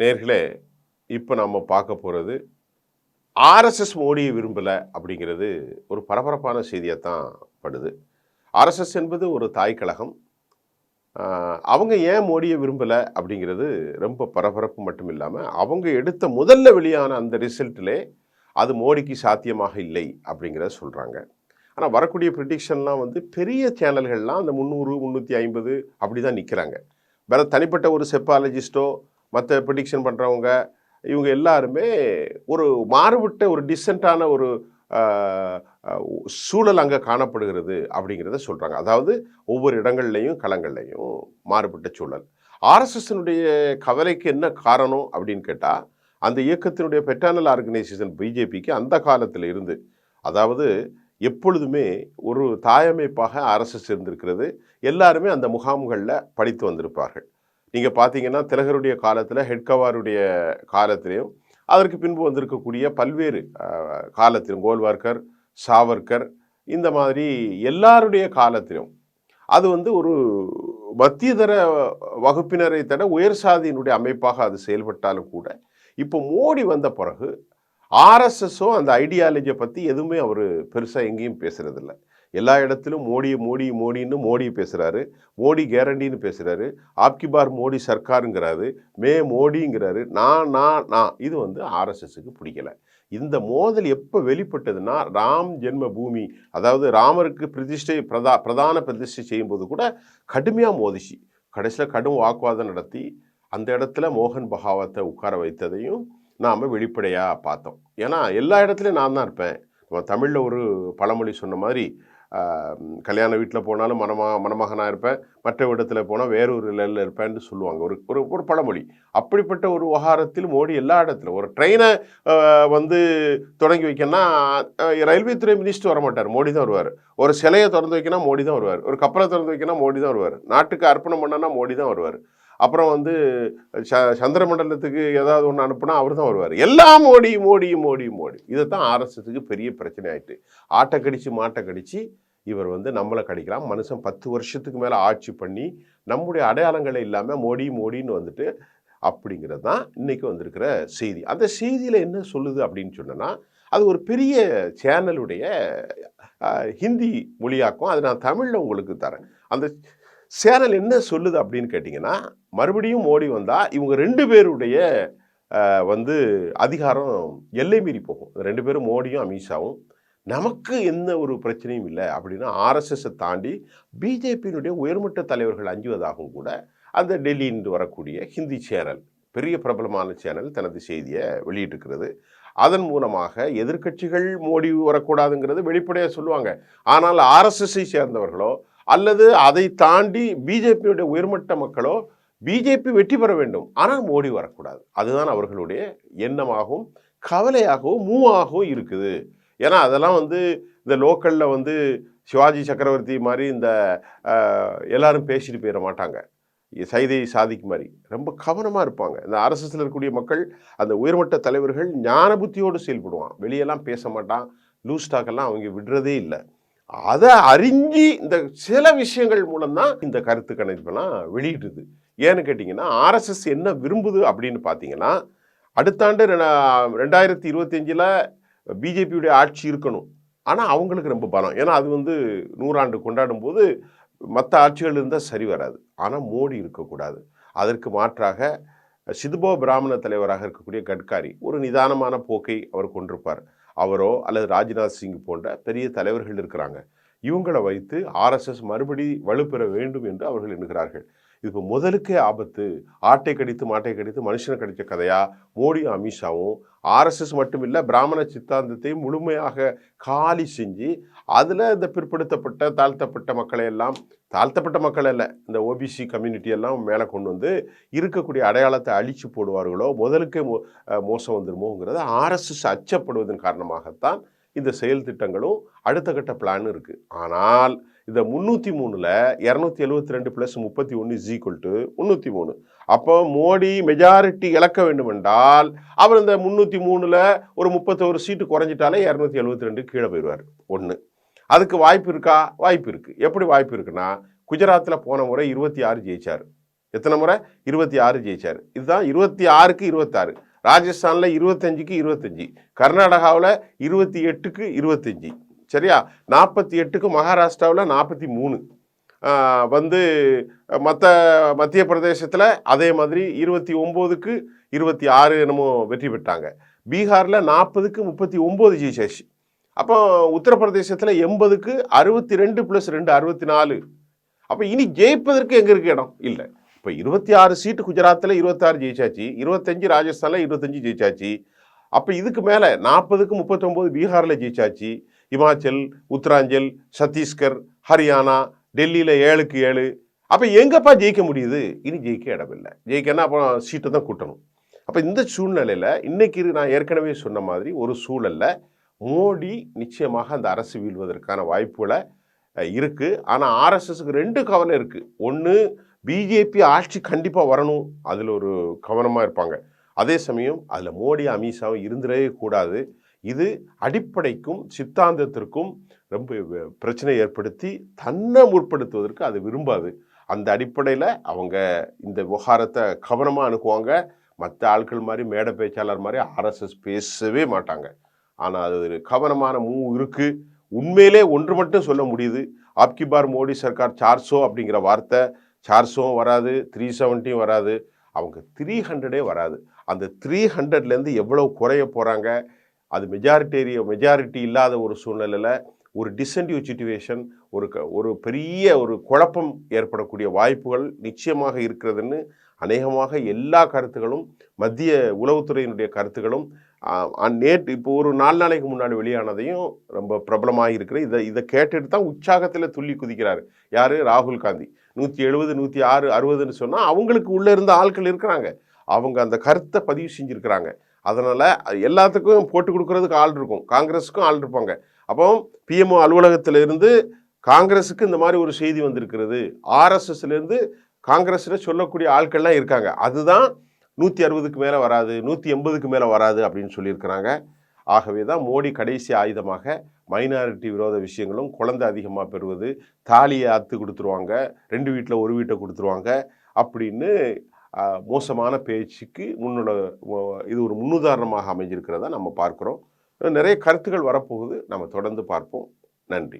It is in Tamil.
நேர்களே, இப்போ நம்ம பார்க்க போகிறது ஆர்எஸ்எஸ் மோடியை விரும்பலை அப்படிங்கிறது ஒரு பரபரப்பான செய்தியாக தான் படுது. ஆர்எஸ்எஸ் என்பது ஒரு தாய் கழகம். அவங்க ஏன் மோடியை விரும்பலை அப்படிங்கிறது ரொம்ப பரபரப்பு மட்டும் இல்லாமல், அவங்க எடுத்த முதல்ல வெளியான அந்த ரிசல்ட்டிலே அது மோடிக்கு சாத்தியமாக இல்லை அப்படிங்கிறத சொல்கிறாங்க. ஆனால் வரக்கூடிய ப்ரிடிக்ஷன்லாம் வந்து பெரிய சேனல்கள்லாம் அந்த 300 350 அப்படி தான் நிற்கிறாங்க. வேறு தனிப்பட்ட ஒரு செப்பாலஜிஸ்ட்டோ மற்ற ப்ரிடிக்ஷன் பண்ணுறவங்க இவங்க எல்லாருமே ஒரு மாறுபட்ட ஒரு டிசென்ட்டான ஒரு சூழல் அங்கே காணப்படுகிறது அப்படிங்கிறத சொல்கிறாங்க. அதாவது ஒவ்வொரு இடங்கள்லையும் களங்கள்லையும் மாறுபட்ட சூழல். ஆர்எஸ்எஸ்னுடைய கவலைக்கு என்ன காரணம் அப்படின்னு கேட்டால், அந்த இயக்கத்தினுடைய பெட்டர்னல் ஆர்கனைசேஷன் பிஜேபிக்கு அந்த காலத்தில் இருந்து, அதாவது எப்பொழுதுமே ஒரு தாயமைப்பாக ஆர்எஸ்எஸ் இருந்திருக்கிறது. எல்லாருமே அந்த முகாம்களில் படித்து வந்திருப்பார்கள். நீங்கள் பார்த்தீங்கன்னா திலகருடைய காலத்தில், ஹெட்கவாருடைய காலத்திலையும், அதற்கு பின்பு வந்திருக்கக்கூடிய பல்வேறு காலத்திலும், கோல்வார்கர், சாவர்கர், இந்த மாதிரி எல்லாருடைய காலத்திலும் அது வந்து ஒரு மத்தியதர வகுப்பினரை தட உயர் சாதியினுடைய அமைப்பாக அது செயல்பட்டாலும் கூட, இப்போ மோடி வந்த பிறகு ஆர்எஸ்எஸோ அந்த ஐடியாலஜியை பற்றி எதுவுமே அவர் பெருசாக எங்கேயும் பேசுகிறதில்ல. எல்லா இடத்திலும் மோடின்னு மோடி பேசுகிறாரு, மோடி கேரண்டின்னு பேசுகிறாரு, ஆப்கி பார் மோடி சர்க்காருங்கிறாரு, மோடிங்கிறாரு, நான் இது வந்து ஆர்எஸ்எஸ்க்கு பிடிக்கலை. இந்த மோதல் எப்போ வெளிப்பட்டதுன்னா, ராம் ஜென்ம பூமி, அதாவது ராமருக்கு பிரதான பிரதிஷ்டை செய்யும்போது கூட கடுமையாக மோதிச்சு. கடைசியில் கடும் வாக்குவாதம் நடத்தி அந்த இடத்துல மோகன் பகாவத்தை உட்கார வைத்ததையும் நாம் வெளிப்படையாக பார்த்தோம். ஏன்னா எல்லா இடத்துலையும் நான் தான் இருப்பேன். நம்ம தமிழில் ஒரு பழமொழி சொன்ன மாதிரி, கல்யாண வீட்டில் போனாலும் மணமகனாக இருப்பேன், மற்ற இடத்துல போனால் வேறொரு நிலையில் இருப்பேன்னு சொல்லுவாங்க, ஒரு பழமொழி. அப்படிப்பட்ட ஒரு விவகாரத்தில் மோடி எல்லா இடத்துல ஒரு ட்ரெயினை வந்து தொடங்கி வைக்கணும்னா ரயில்வே துறை மினிஸ்டர் வரமாட்டார், மோடி தான் வருவார். ஒரு சிலையை திறந்து வைக்கணும் மோடி தான் வருவார். ஒரு கப்பலை திறந்து வைக்கணும் மோடி தான் வருவார். நாட்டுக்கு அர்ப்பணம் பண்ணனா மோடி தான் வருவார். அப்புறம் வந்து சந்திர மண்டலத்துக்கு ஏதாவது ஒன்று அனுப்புனா அவர் தான் வருவார். எல்லாம் மோடி மோடி மோடி மோடி. இதைத்தான் ஆர்எஸ்எஸ்க்கு பெரிய பிரச்சனை ஆயிட்டு. ஆட்டை கடிச்சு மாட்டை கடிச்சு இவர் வந்து நம்மளை கடிக்கலாம். மனுஷன் 10 வருஷத்துக்கு மேலே ஆட்சி பண்ணி நம்முடைய அடையாளங்களை இல்லாமல் மோடி மோடின்னு வந்துட்டு, அப்படிங்கிறது தான் இன்றைக்கி வந்திருக்கிற செய்தி. அந்த செய்தியில் என்ன சொல்லுது அப்படின்னு சொன்னோன்னா, அது ஒரு பெரிய சேனலுடைய ஹிந்தி மொழியாக்கும். அதை நான் தமிழில் உங்களுக்கு தரேன். அந்த சேனல் என்ன சொல்லுது அப்படின்னு கேட்டிங்கன்னா, மறுபடியும் மோடி வந்தால் இவங்க 2 பேருடைய வந்து அதிகாரம் எல்லை மீறி போகும். 2 பேரும் மோடியும் அமித்ஷாவும் நமக்கு எந்த ஒரு பிரச்சனையும் இல்லை அப்படின்னா ஆர்எஸ்எஸை தாண்டி பிஜேபியினுடைய உயர்மட்ட தலைவர்கள் அஞ்சுவதாகவும் கூட அந்த டெல்லியிலிருந்து வரக்கூடிய ஹிந்தி சேனல், பெரிய பிரபலமான சேனல், தனது செய்தியை வெளியிட்டிருக்கிறது. அதன் மூலமாக எதிர்க்கட்சிகள் மோடி வரக்கூடாதுங்கிறது வெளிப்படையாக சொல்லுவாங்க. ஆனால் ஆர்எஸ்எஸ்ஸை சேர்ந்தவர்களோ அல்லது அதை தாண்டி பிஜேபியுடைய உயர்மட்ட மக்களோ பிஜேபி வெற்றி பெற வேண்டும், ஆனால் மோடி வரக்கூடாது. அதுதான் அவர்களுடைய எண்ணமாகவும் கவலையாகவும் மூவாகவும் இருக்குது. ஏன்னா அதெல்லாம் வந்து இந்த லோக்கலில் வந்து சிவாஜி சக்கரவர்த்தி மாதிரி இந்த எல்லாரும் பேசிட்டு போயிட மாட்டாங்க. சைதை சாதிக்கு மாதிரி ரொம்ப கவனமாக இருப்பாங்க. இந்த ஆர்எஸ்எஸ்ல இருக்கக்கூடிய மக்கள், அந்த உயர்மட்ட தலைவர்கள் ஞான புத்தியோடு செயல்படுவான். வெளியெல்லாம் பேச மாட்டான். லூஸ் டாக்கெல்லாம் அவங்க விடுறதே இல்லை. அதை அறிஞ்சி இந்த சில விஷயங்கள் மூலம்தான் இந்த கருத்து கணிப்பெல்லாம் வெளியிடுது. ஏன்னு கேட்டிங்கன்னா, ஆர்எஸ்எஸ் என்ன விரும்புது அப்படின்னு பார்த்தீங்கன்னா, அடுத்த ஆண்டு 2025 பிஜேபியுடைய ஆட்சி இருக்கணும். ஆனால் அவங்களுக்கு ரொம்ப பலம். ஏன்னா அது வந்து 100 ஆண்டு கொண்டாடும் போது மற்ற ஆட்சிகள் இருந்தால் சரி வராது. ஆனால் மோடி இருக்கக்கூடாது. அதற்கு மாற்றாக சிதுபோ பிராமண தலைவராக இருக்கக்கூடிய கட்காரி ஒரு நிதானமான போக்கை அவர் கொண்டிருப்பார். அவரோ அல்லது ராஜ்நாத் சிங் போன்ற பெரிய தலைவர்கள் இருக்கிறாங்க. இவங்களை வைத்து ஆர்எஸ்எஸ் மறுபடி வலுப்பெற வேண்டும் என்று அவர்கள் எண்ணுகிறார்கள். இப்போ முதலுக்கே ஆபத்து. ஆட்டை கடித்து மாட்டை கடித்து மனுஷனை கடித்த கதையா மோடியும் அமித்ஷாவும் ஆர்எஸ்எஸ் மட்டும் இல்லை, பிராமண சித்தாந்தத்தை முழுமையாக காலி செஞ்சு அதில் இந்த பிற்படுத்தப்பட்ட தாழ்த்தப்பட்ட மக்களை எல்லாம், தாழ்த்தப்பட்ட மக்கள் இல்லை, இந்த ஓபிசி கம்யூனிட்டி எல்லாம் மேலே கொண்டு வந்து இருக்கக்கூடிய அடையாளத்தை அழிச்சு போடுவார்களோ, முதலுக்கே மோசம் வந்துடுமோங்கிறத ஆர்எஸ்எஸ் அச்சப்படுவதன் காரணமாகத்தான் இந்த செயல் திட்டங்களும் அடுத்த கட்ட பிளான் இருக்குது. ஆனால் இந்த 303ல் 272 + 31 = 303. அப்போ மோடி மெஜாரிட்டி இழக்க வேண்டும் என்றால் அவர் இந்த 303ல் ஒரு 31 சீட்டு குறைஞ்சிட்டாலே 272 கீழே போயிடுவார். 1 அதுக்கு வாய்ப்பு இருக்கா? வாய்ப்பு இருக்குது. எப்படி வாய்ப்பு இருக்குன்னா, குஜராத்தில் போன முறை 26 ஜெயிச்சார். எத்தனை முறை? 26 ஜெயிச்சார். இதுதான் 26க்கு 26. ராஜஸ்தானில் 25க்கு 25, கர்நாடகாவில் 28க்கு 25, சரியா? 48க்கு மகாராஷ்டிராவில் 43, வந்து மற்ற மத்திய பிரதேசத்தில் அதே மாதிரி 29க்கு 26 என்னமோ வெற்றி பெற்றாங்க. பீகாரில் 40க்கு 39 ஜெயிச்சாச்சு. அப்போ உத்தரப்பிரதேசத்தில் 80க்கு 62 + 2 64. அப்போ இனி ஜெயிப்பதற்கு எங்கே இருக்கு இடம்? இல்லை. இப்போ 26 சீட்டு குஜராத்தில் 26 ஜெயிச்சாச்சு, 25 ராஜஸ்தானில் 25 ஜெயிச்சாச்சு. அப்போ இதுக்கு மேலே 40க்கு 39 பீகாரில் ஜெயிச்சாச்சு. இமாச்சல், உத்தராஞ்சல், சத்தீஸ்கர், ஹரியானா, டெல்லியில் 7க்கு 7. அப்போ எங்கப்பா ஜெயிக்க முடியுது? இனி ஜெயிக்க இடமில்லை. ஜெயிக்கன்னா அப்புறம் சீட்டை தான் கூட்டணும். அப்போ இந்த சூழ்நிலையில் இன்னைக்கு நான் ஏற்கனவே சொன்ன மாதிரி ஒரு சூழல்ல மோடி நிச்சயமாக அந்த அரசு வீழ்வதற்கான வாய்ப்புகளை இருக்கு. ஆனால் ஆர்எஸ்எஸ்க்கு 2 கவலை இருக்கு. ஒன்று, பிஜேபி ஆட்சி கண்டிப்பாக வரணும், அதில் ஒரு கவனமாக இருப்பாங்க. அதே சமயம் அதில் மோடி அமித்ஷாவும் இருந்துடவே கூடாது. இது அடிப்படைக்கும் சித்தாந்தத்திற்கும் ரொம்ப பிரச்சனை ஏற்படுத்தி தன்னை முற்படுத்துவதற்கு அது விரும்பாது. அந்த அடிப்படையில் அவங்க இந்த விவகாரத்தை கவனமாக அணுகுவாங்க. மற்ற ஆட்கள் மாதிரி மேடை பேச்சாளர் மாதிரி ஆர்எஸ்எஸ் பேசவே மாட்டாங்க. ஆனால் அது ஒரு கவனமான மூவ் இருக்கு. உண்மையிலே ஒன்று மட்டும் சொல்ல முடியுது, ஆப்கி பார் மோடி சர்க்கார் 400 அப்படிங்கிற வார்த்தை 400 வராது, 370 வராது, அவங்க 300 வராது. அந்த 300லேருந்து எவ்வளவு குறைய போகிறாங்க? அது மெஜாரிட்டி இல்லாத ஒரு சூழ்நிலையில் ஒரு டிசென்டிவ் சிச்சுவேஷன், ஒரு பெரிய ஒரு குழப்பம் ஏற்படக்கூடிய வாய்ப்புகள் நிச்சயமாக இருக்கிறதுன்னு அநேகமாக எல்லா கருத்துகளும், மத்திய உளவுத்துறையினுடைய கருத்துகளும் இப்போ ஒரு 4 நாளைக்கு முன்னாடி வெளியானதையும் ரொம்ப பிரபலமாக இருக்கிற இதை கேட்டுட்டு தான் உற்சாகத்தில் துள்ளி குதிக்கிறாரு. யார்? ராகுல் காந்தி. 170, 106, 60ன்னு சொன்னால் அவங்களுக்கு உள்ளே இருந்த ஆட்கள் இருக்கிறாங்க. அவங்க அந்த கருத்தை பதிவு செஞ்சுருக்கிறாங்க. அதனால் எல்லாத்துக்கும் போட்டு கொடுக்கறதுக்கு ஆள் இருக்கும், காங்கிரஸுக்கும் ஆள் இருப்பாங்க. அப்போ பிஎம்ஓ அலுவலகத்திலிருந்து காங்கிரஸுக்கு இந்த மாதிரி ஒரு செய்தி வந்திருக்கிறது, ஆர்எஸ்எஸ்லேருந்து காங்கிரஸில் சொல்லக்கூடிய ஆட்கள்லாம் இருக்காங்க. அதுதான் 160க்கு மேலே வராது, 180க்கு மேலே வராது அப்படின்னு சொல்லியிருக்கிறாங்க. ஆகவே தான் மோடி கடைசி ஆயுதமாக மைனாரிட்டி விரோத விஷயங்களும், குழந்தை அதிகமாக பெறுவது, தாலியை அத்து கொடுத்துருவாங்க, 2 வீட்டில் 1 வீட்டை கொடுத்துருவாங்க அப்படின்னு மோசமான பேச்சுக்கு இது ஒரு முன்னுதாரணமாக அமைஞ்சிருக்கிறதா நம்ம பார்க்குறோம். நிறைய கருத்துக்கள் வரப்போகுது, நம்ம தொடர்ந்து பார்ப்போம். நன்றி.